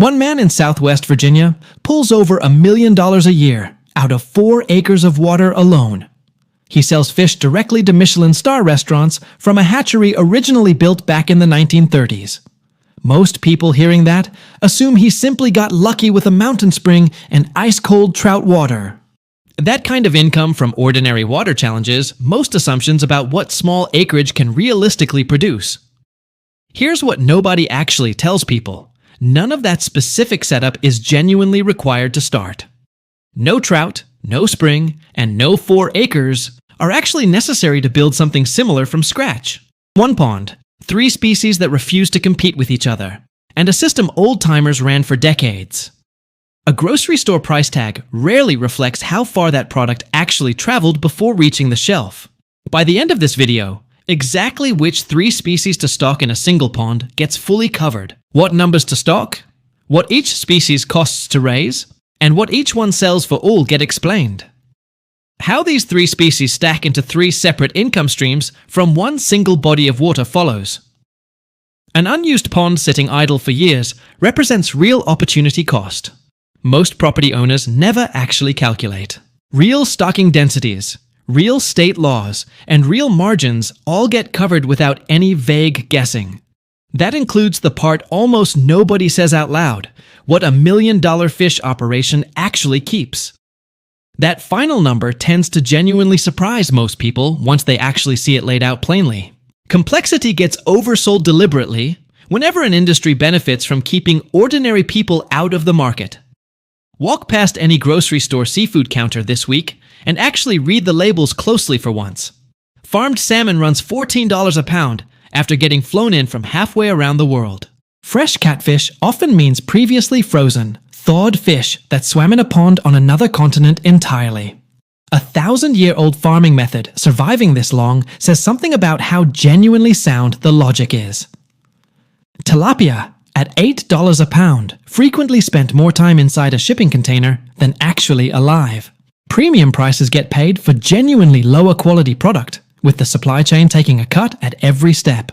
One man in Southwest Virginia pulls over $1 million a year out of 4 acres of water alone. He sells fish directly to Michelin-star restaurants from a hatchery originally built back in the 1930s. Most people hearing that assume he simply got lucky with a mountain spring and ice-cold trout water. That kind of income from ordinary water challenges most assumptions about what small acreage can realistically produce. Here's what nobody actually tells people. None of that specific setup is genuinely required to start. No trout, no spring, and no 4 acres are actually necessary to build something similar from scratch. 1 pond, 3 species that refuse to compete with each other, and a system old-timers ran for decades. A grocery store price tag rarely reflects how far that product actually traveled before reaching the shelf. By the end of this video, exactly which 3 species to stock in a single pond gets fully covered, what numbers to stock, what each species costs to raise, and what each one sells for all get explained. How these 3 species stack into 3 separate income streams from one single body of water follows. An unused pond sitting idle for years represents real opportunity cost. Most property owners never actually calculate. Real stocking densities, real state laws, and real margins all get covered without any vague guessing. That includes the part almost nobody says out loud, what $1 million fish operation actually keeps. That final number tends to genuinely surprise most people once they actually see it laid out plainly. Complexity gets oversold deliberately whenever an industry benefits from keeping ordinary people out of the market. Walk past any grocery store seafood counter this week and actually read the labels closely for once. Farmed salmon runs $14 a pound after getting flown in from halfway around the world. Fresh catfish often means previously frozen, thawed fish that swam in a pond on another continent entirely. A 1,000-year-old farming method surviving this long says something about how genuinely sound the logic is. Tilapia, at $8 a pound, frequently spent more time inside a shipping container than actually alive. Premium prices get paid for genuinely lower quality product, with the supply chain taking a cut at every step.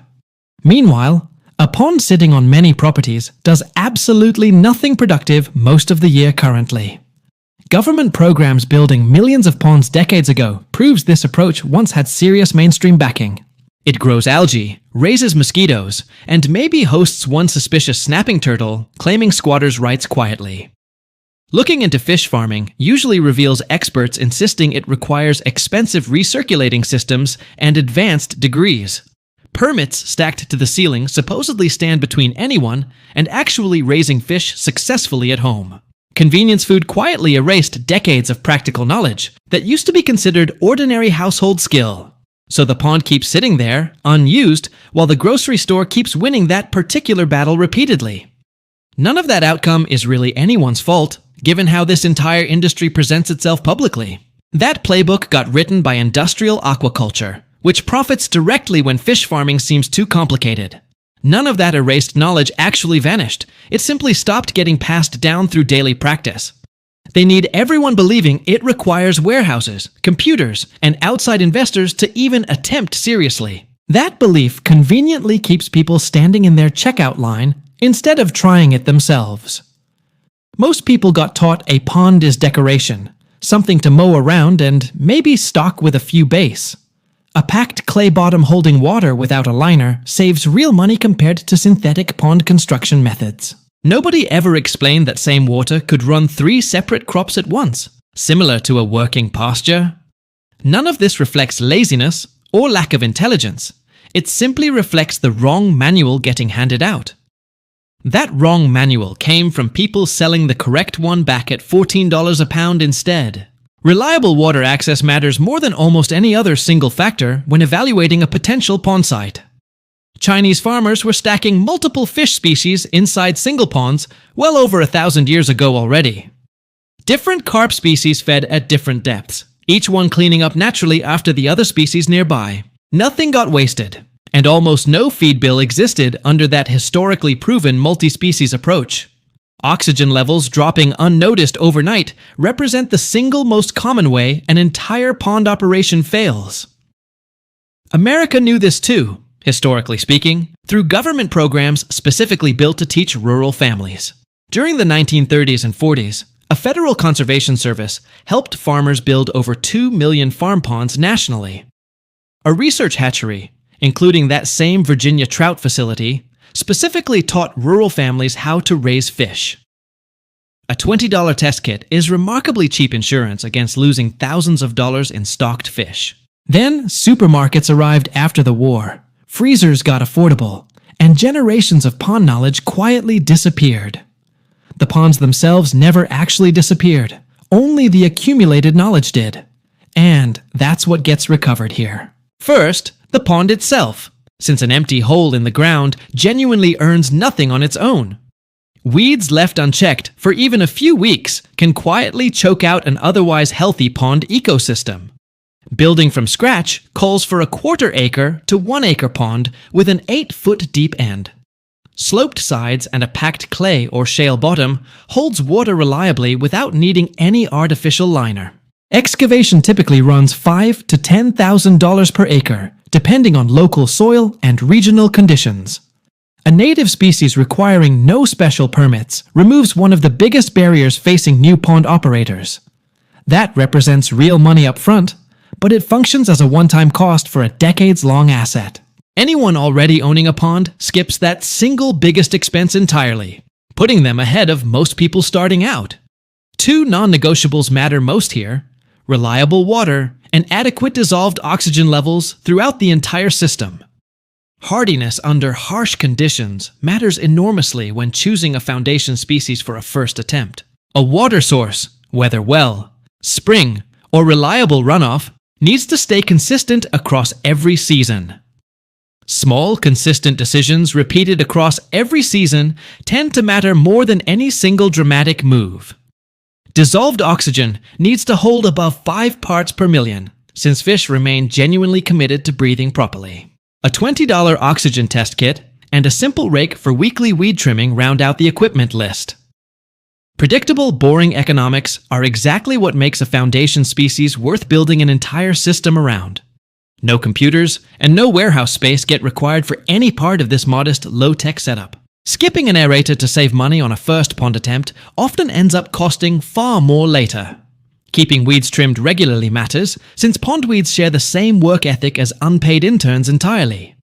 Meanwhile, a pond sitting on many properties does absolutely nothing productive most of the year currently. Government programs building millions of ponds decades ago proves this approach once had serious mainstream backing. It grows algae, raises mosquitoes, and maybe hosts one suspicious snapping turtle claiming squatters' rights quietly. Looking into fish farming usually reveals experts insisting it requires expensive recirculating systems and advanced degrees. Permits stacked to the ceiling supposedly stand between anyone and actually raising fish successfully at home. Convenience food quietly erased decades of practical knowledge that used to be considered ordinary household skill. So the pond keeps sitting there, unused, while the grocery store keeps winning that particular battle repeatedly. None of that outcome is really anyone's fault, given how this entire industry presents itself publicly. That playbook got written by industrial aquaculture, which profits directly when fish farming seems too complicated. None of that erased knowledge actually vanished. It simply stopped getting passed down through daily practice. They need everyone believing it requires warehouses, computers, and outside investors to even attempt seriously. That belief conveniently keeps people standing in their checkout line instead of trying it themselves. Most people got taught a pond is decoration, something to mow around and maybe stock with a few bass. A packed clay bottom holding water without a liner saves real money compared to synthetic pond construction methods. Nobody ever explained that same water could run 3 separate crops at once, similar to a working pasture. None of this reflects laziness or lack of intelligence. It simply reflects the wrong manual getting handed out. That wrong manual came from people selling the correct one back at $14 a pound instead. Reliable water access matters more than almost any other single factor when evaluating a potential pond site. Chinese farmers were stacking multiple fish species inside single ponds well over 1,000 years ago already. Different carp species fed at different depths, each one cleaning up naturally after the other species nearby. Nothing got wasted, and almost no feed bill existed under that historically proven multi-species approach. Oxygen levels dropping unnoticed overnight represent the single most common way an entire pond operation fails. America knew this too, historically speaking, through government programs specifically built to teach rural families. During the 1930s and 40s, a federal conservation service helped farmers build over 2 million farm ponds nationally. A research hatchery, including that same Virginia trout facility, specifically taught rural families how to raise fish. A $20 test kit is remarkably cheap insurance against losing thousands of dollars in stocked fish. Then, supermarkets arrived after the war, freezers got affordable, and generations of pond knowledge quietly disappeared. The ponds themselves never actually disappeared, only the accumulated knowledge did. And that's what gets recovered here. First, the pond itself, since an empty hole in the ground genuinely earns nothing on its own. Weeds left unchecked for even a few weeks can quietly choke out an otherwise healthy pond ecosystem. Building from scratch calls for a 1/4 acre to 1 acre pond with an 8-foot deep end. Sloped sides and a packed clay or shale bottom holds water reliably without needing any artificial liner. Excavation typically runs $5,000 to $10,000 per acre, depending on local soil and regional conditions. A native species requiring no special permits removes one of the biggest barriers facing new pond operators. That represents real money up front, but it functions as a one-time cost for a decades-long asset. Anyone already owning a pond skips that single biggest expense entirely, putting them ahead of most people starting out. 2 non-negotiables matter most here: reliable water and adequate dissolved oxygen levels throughout the entire system. Hardiness under harsh conditions matters enormously when choosing a foundation species for a first attempt. A water source, whether well, spring, or reliable runoff, needs to stay consistent across every season. Small, consistent decisions repeated across every season tend to matter more than any single dramatic move. Dissolved oxygen needs to hold above 5 parts per million, since fish remain genuinely committed to breathing properly. A $20 oxygen test kit and a simple rake for weekly weed trimming round out the equipment list. Predictable, boring economics are exactly what makes a foundation species worth building an entire system around. No computers and no warehouse space get required for any part of this modest, low-tech setup. Skipping an aerator to save money on a first pond attempt often ends up costing far more later. Keeping weeds trimmed regularly matters, since pondweeds share the same work ethic as unpaid interns entirely.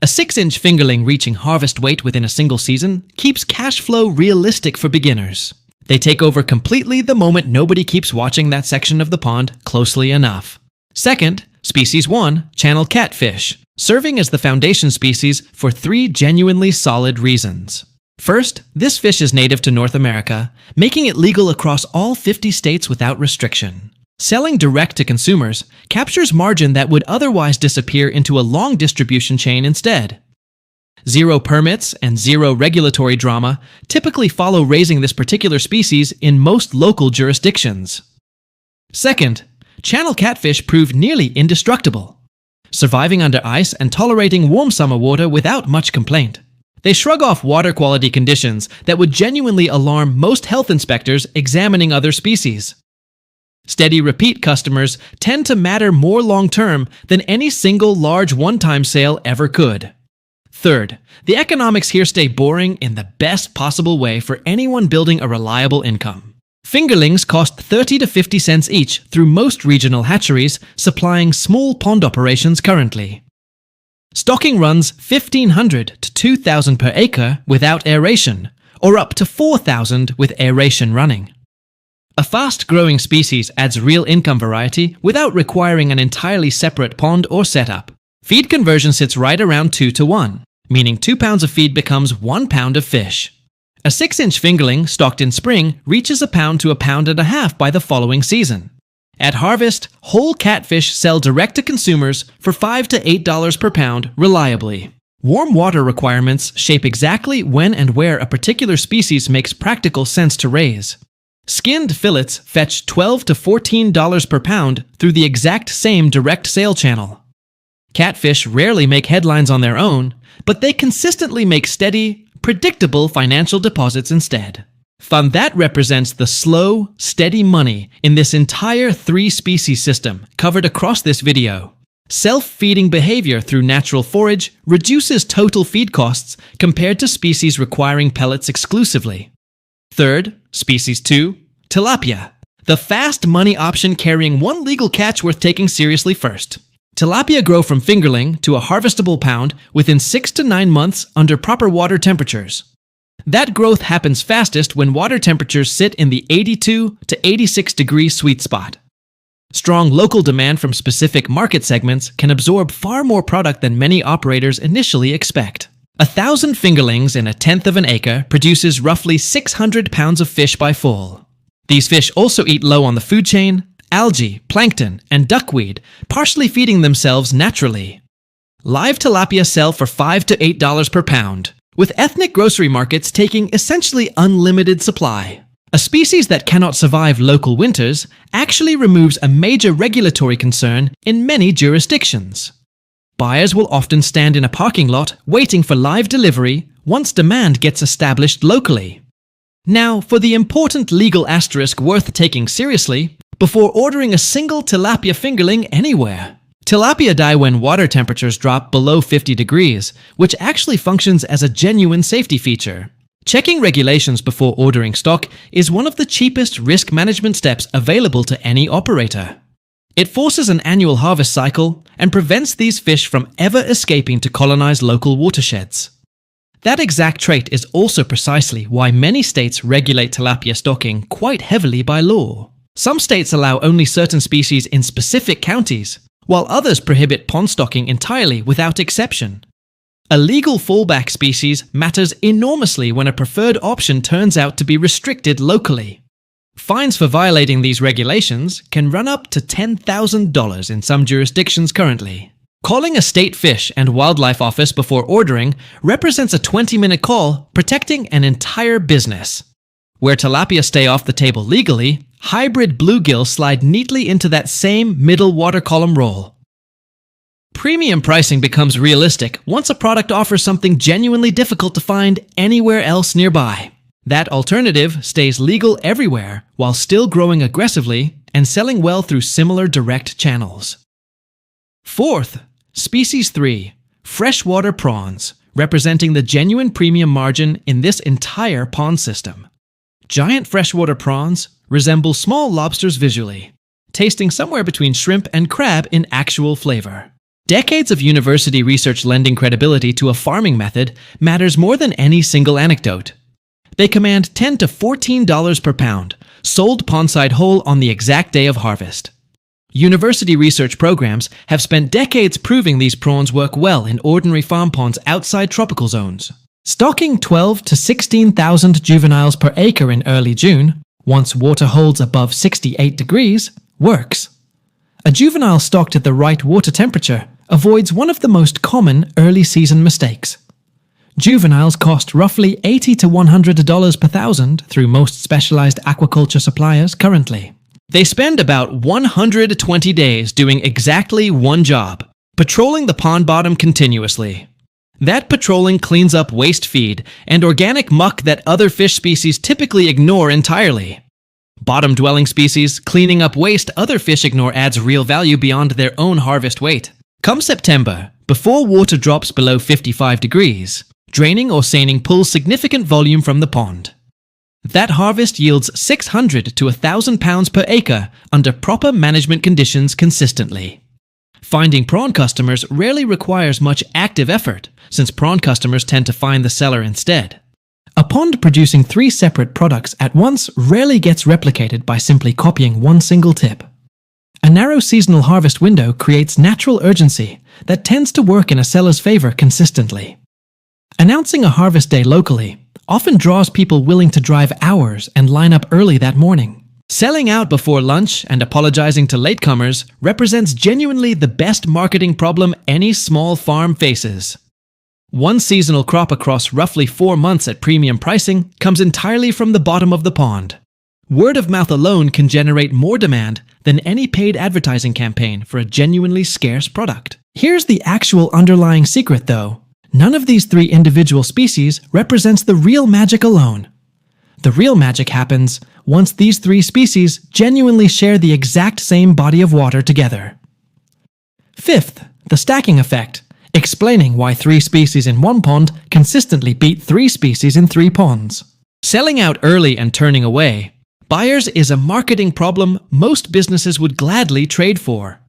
A 6-inch fingerling reaching harvest weight within a single season keeps cash flow realistic for beginners. They take over completely the moment nobody keeps watching that section of the pond closely enough. Second, Species 1, channel catfish, serving as the foundation species for 3 genuinely solid reasons. First, this fish is native to North America, making it legal across all 50 states without restriction. Selling direct to consumers captures margin that would otherwise disappear into a long distribution chain instead. 0 permits and 0 regulatory drama typically follow raising this particular species in most local jurisdictions. Second, channel catfish prove nearly indestructible, surviving under ice and tolerating warm summer water without much complaint. They shrug off water quality conditions that would genuinely alarm most health inspectors examining other species. Steady repeat customers tend to matter more long-term than any single large one-time sale ever could. Third, the economics here stay boring in the best possible way for anyone building a reliable income. Fingerlings cost 30 to 50 cents each through most regional hatcheries supplying small pond operations currently. Stocking runs $1,500 to $2,000 per acre without aeration, or up to $4,000 with aeration running. A fast-growing species adds real income variety without requiring an entirely separate pond or setup. Feed conversion sits right around 2 to 1, meaning 2 pounds of feed becomes 1 pound of fish. A 6-inch fingerling stocked in spring reaches 1 pound to 1.5 pounds by the following season. At harvest, whole catfish sell direct to consumers for $5 to $8 per pound reliably. Warm water requirements shape exactly when and where a particular species makes practical sense to raise. Skinned fillets fetch $12 to $14 per pound through the exact same direct sale channel. Catfish rarely make headlines on their own, but they consistently make steady, predictable financial deposits instead. Fund that represents the slow, steady money in this entire 3-species system covered across this video. Self-feeding behavior through natural forage reduces total feed costs compared to species requiring pellets exclusively. Third, species 2, Tilapia, the fast money option carrying one legal catch worth taking seriously first. Tilapia grow from fingerling to a harvestable pound within 6 to 9 months under proper water temperatures. That growth happens fastest when water temperatures sit in the 82 to 86 degree sweet spot. Strong local demand from specific market segments can absorb far more product than many operators initially expect. 1,000 fingerlings in 1/10 of an acre produces roughly 600 pounds of fish by fall. These fish also eat low on the food chain, algae, plankton, and duckweed, partially feeding themselves naturally. Live tilapia sell for $5 to $8 per pound, with ethnic grocery markets taking essentially unlimited supply. A species that cannot survive local winters actually removes a major regulatory concern in many jurisdictions. Buyers will often stand in a parking lot waiting for live delivery once demand gets established locally. Now, for the important legal asterisk worth taking seriously before ordering a single tilapia fingerling anywhere. Tilapia die when water temperatures drop below 50 degrees, which actually functions as a genuine safety feature. Checking regulations before ordering stock is one of the cheapest risk management steps available to any operator. It forces an annual harvest cycle and prevents these fish from ever escaping to colonize local watersheds. That exact trait is also precisely why many states regulate tilapia stocking quite heavily by law. Some states allow only certain species in specific counties, while others prohibit pond stocking entirely without exception. A legal fallback species matters enormously when a preferred option turns out to be restricted locally. Fines for violating these regulations can run up to $10,000 in some jurisdictions currently. Calling a state fish and wildlife office before ordering represents a 20-minute call protecting an entire business. Where tilapia stay off the table legally, hybrid bluegill slide neatly into that same middle water column role. Premium pricing becomes realistic once a product offers something genuinely difficult to find anywhere else nearby. That alternative stays legal everywhere while still growing aggressively and selling well through similar direct channels. Fourth, species 3, freshwater prawns, representing the genuine premium margin in this entire pond system. Giant freshwater prawns resemble small lobsters visually, tasting somewhere between shrimp and crab in actual flavor. Decades of university research lending credibility to a farming method matters more than any single anecdote. They command $10 to $14 per pound, sold pondside whole on the exact day of harvest. University research programs have spent decades proving these prawns work well in ordinary farm ponds outside tropical zones. Stocking 12 to 16,000 juveniles per acre in early June, once water holds above 68 degrees, works. A juvenile stocked at the right water temperature avoids one of the most common early season mistakes. Juveniles cost roughly $80 to $100 per thousand through most specialized aquaculture suppliers currently. They spend about 120 days doing exactly one job, patrolling the pond bottom continuously. That patrolling cleans up waste feed and organic muck that other fish species typically ignore entirely. Bottom-dwelling species cleaning up waste other fish ignore adds real value beyond their own harvest weight. Come September, before water drops below 55 degrees, draining or seining pulls significant volume from the pond. That harvest yields 600 to 1,000 pounds per acre under proper management conditions consistently. Finding prawn customers rarely requires much active effort, since prawn customers tend to find the seller instead. A pond producing 3 separate products at once rarely gets replicated by simply copying one single tip. A narrow seasonal harvest window creates natural urgency that tends to work in a seller's favor consistently. Announcing a harvest day locally often draws people willing to drive hours and line up early that morning. Selling out before lunch and apologizing to latecomers represents genuinely the best marketing problem any small farm faces. One seasonal crop across roughly 4 months at premium pricing comes entirely from the bottom of the pond. Word of mouth alone can generate more demand than any paid advertising campaign for a genuinely scarce product. Here's the actual underlying secret though. None of these 3 individual species represents the real magic alone. The real magic happens once these 3 species genuinely share the exact same body of water together. Fifth, the stacking effect, explaining why 3 species in one pond consistently beat 3 species in 3 ponds. Selling out early and turning away buyers is a marketing problem most businesses would gladly trade for.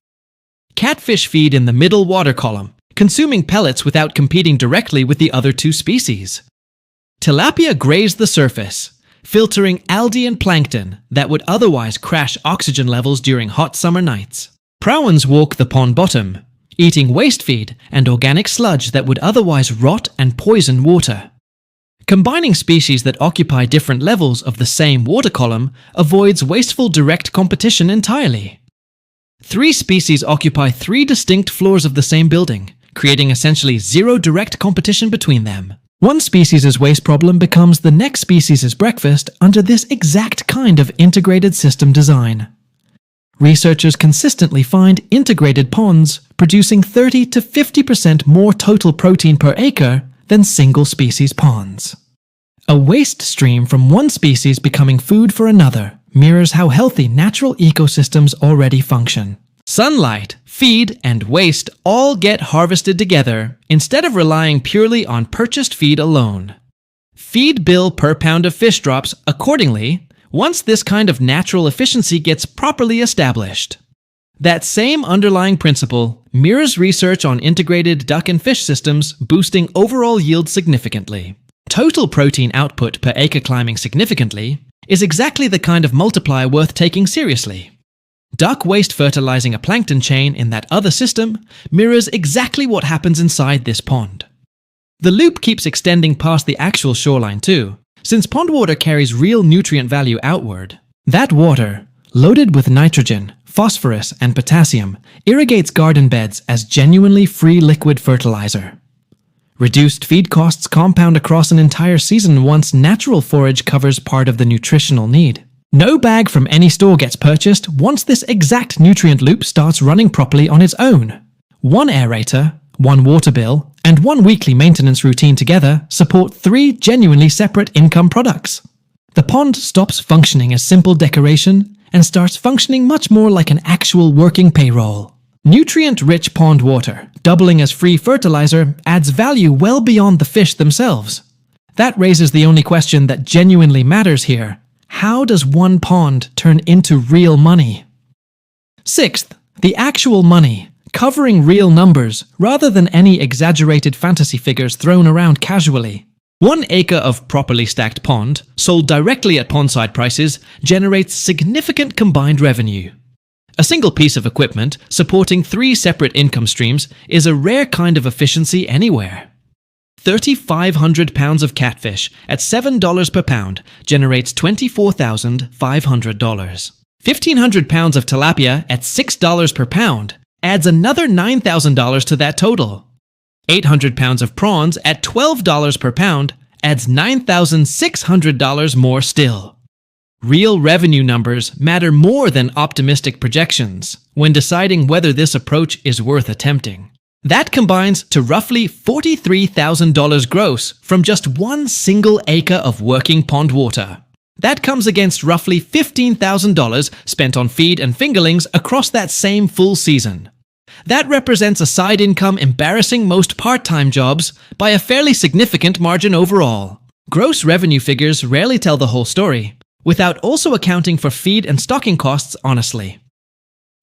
Catfish feed in the middle water column, consuming pellets without competing directly with the other two species. Tilapia graze the surface, filtering algae and plankton that would otherwise crash oxygen levels during hot summer nights. Prawns walk the pond bottom, eating waste feed and organic sludge that would otherwise rot and poison water. Combining species that occupy different levels of the same water column avoids wasteful direct competition entirely. 3 species occupy 3 distinct floors of the same building, creating essentially zero direct competition between them. One species' waste problem becomes the next species' breakfast under this exact kind of integrated system design. Researchers consistently find integrated ponds producing 30 to 50% more total protein per acre than single-species ponds. A waste stream from one species becoming food for another mirrors how healthy natural ecosystems already function. Sunlight, feed, and waste all get harvested together instead of relying purely on purchased feed alone. Feed bill per pound of fish drops accordingly once this kind of natural efficiency gets properly established. That same underlying principle mirrors research on integrated duck and fish systems, boosting overall yield significantly. Total protein output per acre climbing significantly is exactly the kind of multiplier worth taking seriously. Duck waste fertilizing a plankton chain in that other system mirrors exactly what happens inside this pond. The loop keeps extending past the actual shoreline too, since pond water carries real nutrient value outward. That water, loaded with nitrogen, phosphorus, and potassium, irrigates garden beds as genuinely free liquid fertilizer. Reduced feed costs compound across an entire season once natural forage covers part of the nutritional need. No bag from any store gets purchased once this exact nutrient loop starts running properly on its own. One aerator, one water bill, and one weekly maintenance routine together support 3 genuinely separate income products. The pond stops functioning as simple decoration and starts functioning much more like an actual working payroll. Nutrient-rich pond water, doubling as free fertilizer, adds value well beyond the fish themselves. That raises the only question that genuinely matters here. How does one pond turn into real money? 6th, the actual money, covering real numbers rather than any exaggerated fantasy figures thrown around casually. 1 acre of properly stacked pond, sold directly at pondside prices, generates significant combined revenue. A single piece of equipment supporting 3 separate income streams is a rare kind of efficiency anywhere. 3,500 pounds of catfish at $7 per pound generates $24,500. 1,500 pounds of tilapia at $6 per pound adds another $9,000 to that total. 800 pounds of prawns at $12 per pound adds $9,600 more still. Real revenue numbers matter more than optimistic projections when deciding whether this approach is worth attempting. That combines to roughly $43,000 gross from just 1 single acre of working pond water. That comes against roughly $15,000 spent on feed and fingerlings across that same full season. That represents a side income embarrassing most part-time jobs by a fairly significant margin overall. Gross revenue figures rarely tell the whole story, without also accounting for feed and stocking costs honestly.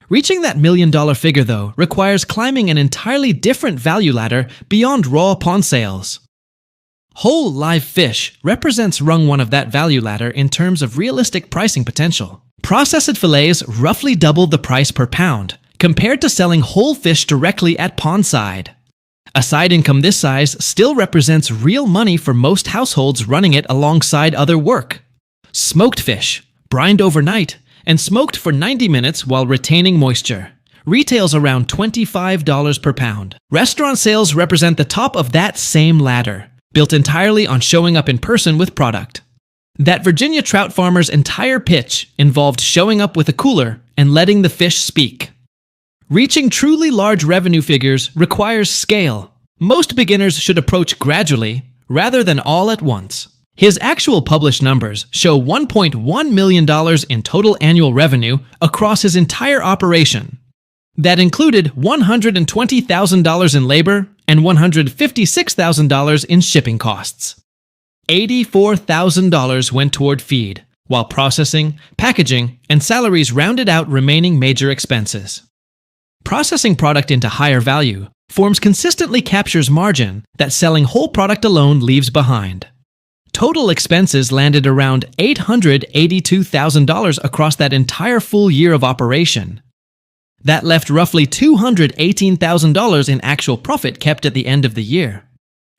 Reaching that $1 million figure, though, requires climbing an entirely different value ladder beyond raw pond sales. Whole live fish represents rung 1 of that value ladder in terms of realistic pricing potential. Processed fillets roughly double the price per pound, compared to selling whole fish directly at pondside. A side income this size still represents real money for most households running it alongside other work. Smoked fish, brined overnight, and smoked for 90 minutes while retaining moisture, retails around $25 per pound. Restaurant sales represent the top of that same ladder, built entirely on showing up in person with product. That Virginia trout farmer's entire pitch involved showing up with a cooler and letting the fish speak. Reaching truly large revenue figures requires scale. Most beginners should approach gradually, rather than all at once. His actual published numbers show $1.1 million in total annual revenue across his entire operation. That included $120,000 in labor and $156,000 in shipping costs. $84,000 went toward feed, while processing, packaging, and salaries rounded out remaining major expenses. Processing product into higher value forms consistently captures margin that selling whole product alone leaves behind. Total expenses landed around $882,000 across that entire full year of operation. That left roughly $218,000 in actual profit kept at the end of the year.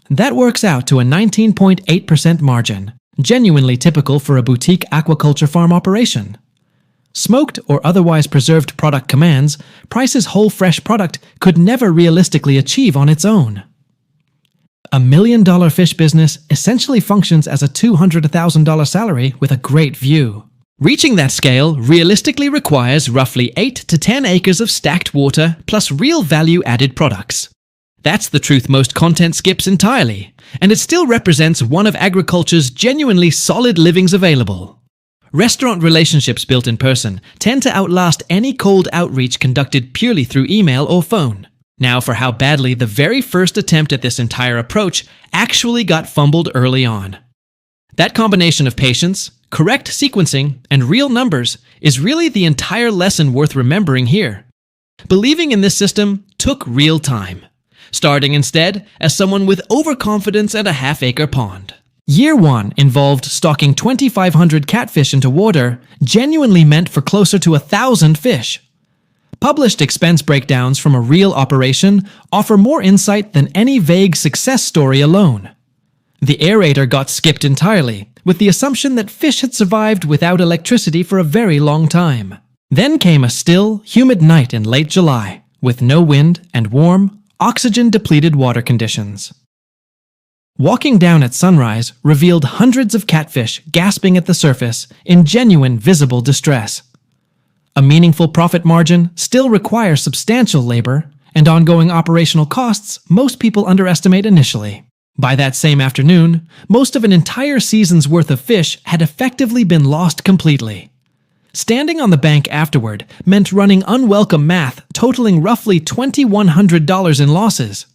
That works out to a 19.8% margin, genuinely typical for a boutique aquaculture farm operation. Smoked or otherwise preserved product commands prices whole fresh product could never realistically achieve on its own. $1 million fish business essentially functions as a $200,000 salary with a great view. Reaching that scale realistically requires roughly 8 to 10 acres of stacked water plus real value-added products. That's the truth most content skips entirely, and it still represents one of agriculture's genuinely solid livings available. Restaurant relationships built in person tend to outlast any cold outreach conducted purely through email or phone. Now for how badly the very first attempt at this entire approach actually got fumbled early on. That combination of patience, correct sequencing, and real numbers is really the entire lesson worth remembering here. Believing in this system took real time, starting instead as someone with overconfidence and a half-acre pond. Year 1 involved stocking 2,500 catfish into water genuinely meant for closer to 1,000 fish. Published expense breakdowns from a real operation offer more insight than any vague success story alone. The aerator got skipped entirely, with the assumption that fish had survived without electricity for a very long time. Then came a still, humid night in late July, with no wind and warm, oxygen-depleted water conditions. Walking down at sunrise revealed hundreds of catfish gasping at the surface in genuine visible distress. A meaningful profit margin still requires substantial labor and ongoing operational costs most people underestimate initially. By that same afternoon, most of an entire season's worth of fish had effectively been lost completely. Standing on the bank afterward meant running unwelcome math totaling roughly $2,100 in losses.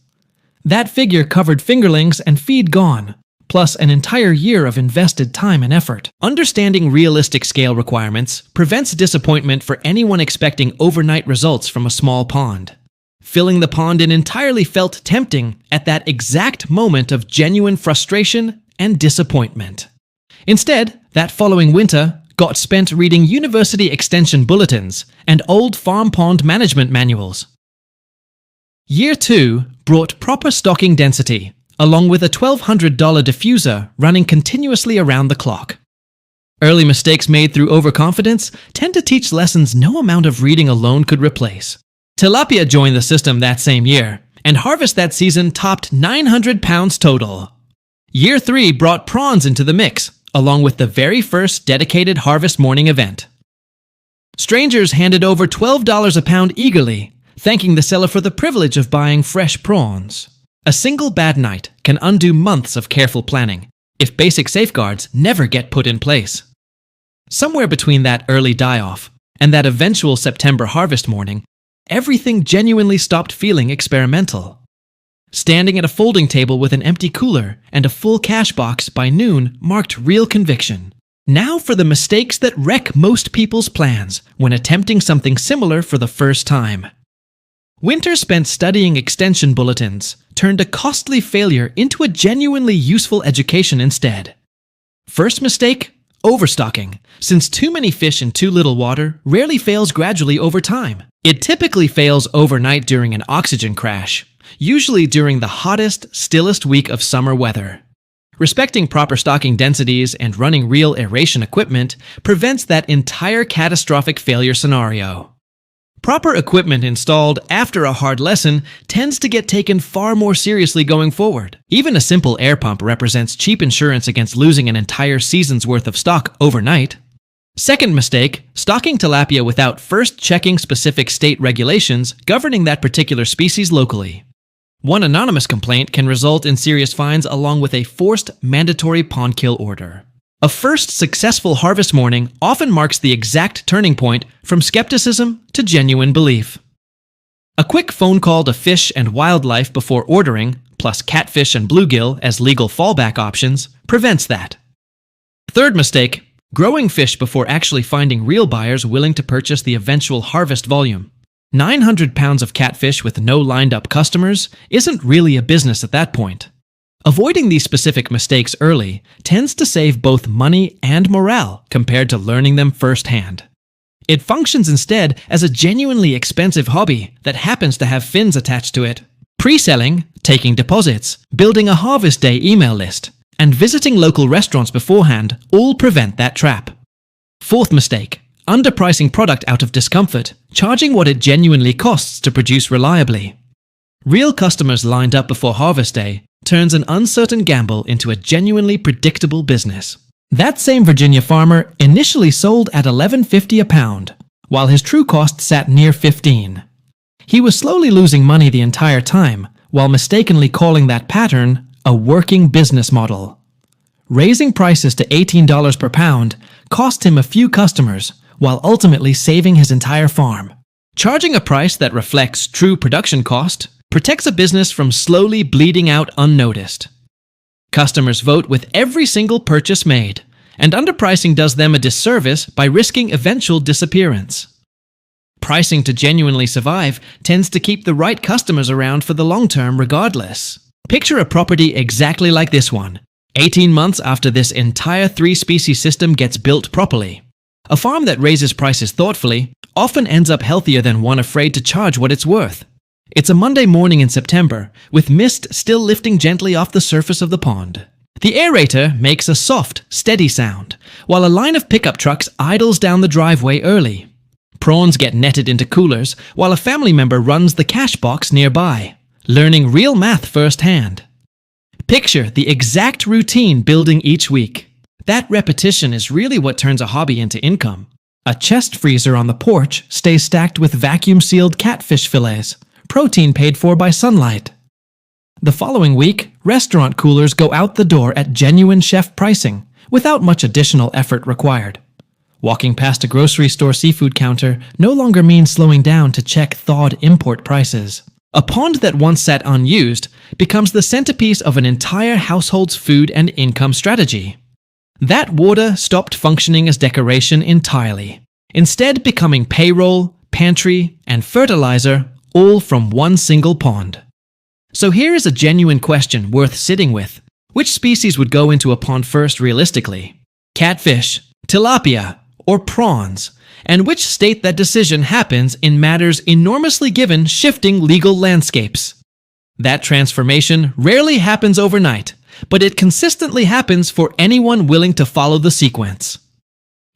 That figure covered fingerlings and feed gone, plus an entire year of invested time and effort. Understanding realistic scale requirements prevents disappointment for anyone expecting overnight results from a small pond. Filling the pond in entirely felt tempting at that exact moment of genuine frustration and disappointment. Instead, that following winter got spent reading university extension bulletins and old farm pond management manuals. Year 2 brought proper stocking density, along with a $1,200 diffuser running continuously around the clock. Early mistakes made through overconfidence tend to teach lessons no amount of reading alone could replace. Tilapia joined the system that same year, and harvest that season topped 900 pounds total. Year 3 brought prawns into the mix, along with the very first dedicated harvest morning event. Strangers handed over $12 a pound eagerly, thanking the seller for the privilege of buying fresh prawns. A single bad night can undo months of careful planning if basic safeguards never get put in place. Somewhere between that early die-off and that eventual September harvest morning, everything genuinely stopped feeling experimental. Standing at a folding table with an empty cooler and a full cash box by noon marked real conviction. Now for the mistakes that wreck most people's plans when attempting something similar for the first time. Winter spent studying extension bulletins turned a costly failure into a genuinely useful education instead. First mistake? Overstocking, since too many fish in too little water rarely fails gradually over time. It typically fails overnight during an oxygen crash, usually during the hottest, stillest week of summer weather. Respecting proper stocking densities and running real aeration equipment prevents that entire catastrophic failure scenario. Proper equipment installed after a hard lesson tends to get taken far more seriously going forward. Even a simple air pump represents cheap insurance against losing an entire season's worth of stock overnight. Second mistake, stocking tilapia without first checking specific state regulations governing that particular species locally. One anonymous complaint can result in serious fines along with a forced mandatory pond kill order. A first successful harvest morning often marks the exact turning point from skepticism to genuine belief. A quick phone call to Fish and Wildlife before ordering, plus catfish and bluegill as legal fallback options, prevents that. Third mistake, growing fish before actually finding real buyers willing to purchase the eventual harvest volume. 900 pounds of catfish with no lined-up customers isn't really a business at that point. Avoiding these specific mistakes early tends to save both money and morale compared to learning them firsthand. It functions instead as a genuinely expensive hobby that happens to have fins attached to it. Pre-selling, taking deposits, building a harvest day email list, and visiting local restaurants beforehand all prevent that trap. Fourth mistake, underpricing product out of discomfort, charging what it genuinely costs to produce reliably. Real customers lined up before harvest day turns an uncertain gamble into a genuinely predictable business. That same Virginia farmer initially sold at $11.50 a pound, while his true cost sat near $15. He was slowly losing money the entire time, while mistakenly calling that pattern a working business model. Raising prices to $18 per pound cost him a few customers, while ultimately saving his entire farm. Charging a price that reflects true production cost protects a business from slowly bleeding out unnoticed. Customers vote with every single purchase made, and underpricing does them a disservice by risking eventual disappearance. Pricing to genuinely survive tends to keep the right customers around for the long term regardless. Picture a property exactly like this one, 18 months after this entire 3-species system gets built properly. A farm that raises prices thoughtfully often ends up healthier than one afraid to charge what it's worth. It's a Monday morning in September, with mist still lifting gently off the surface of the pond. The aerator makes a soft, steady sound, while a line of pickup trucks idles down the driveway early. Prawns get netted into coolers, while a family member runs the cash box nearby, learning real math firsthand. Picture the exact routine building each week. That repetition is really what turns a hobby into income. A chest freezer on the porch stays stacked with vacuum-sealed catfish fillets, protein paid for by sunlight. The following week, restaurant coolers go out the door at genuine chef pricing, without much additional effort required. Walking past a grocery store seafood counter no longer means slowing down to check thawed import prices. A pond that once sat unused becomes the centerpiece of an entire household's food and income strategy. That water stopped functioning as decoration entirely, instead becoming payroll, pantry, and fertilizer, all from one single pond. So here is a genuine question worth sitting with. Which species would go into a pond first realistically? Catfish, tilapia, or prawns? And which state that decision happens in matters enormously given shifting legal landscapes? That transformation rarely happens overnight, but it consistently happens for anyone willing to follow the sequence.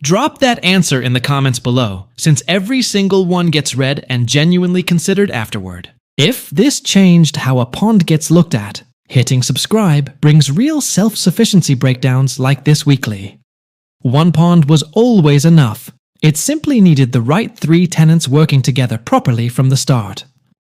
Drop that answer in the comments below, since every single one gets read and genuinely considered afterward. If this changed how a pond gets looked at, hitting subscribe brings real self-sufficiency breakdowns like this weekly. One pond was always enough. It simply needed the right 3 tenants working together properly from the start.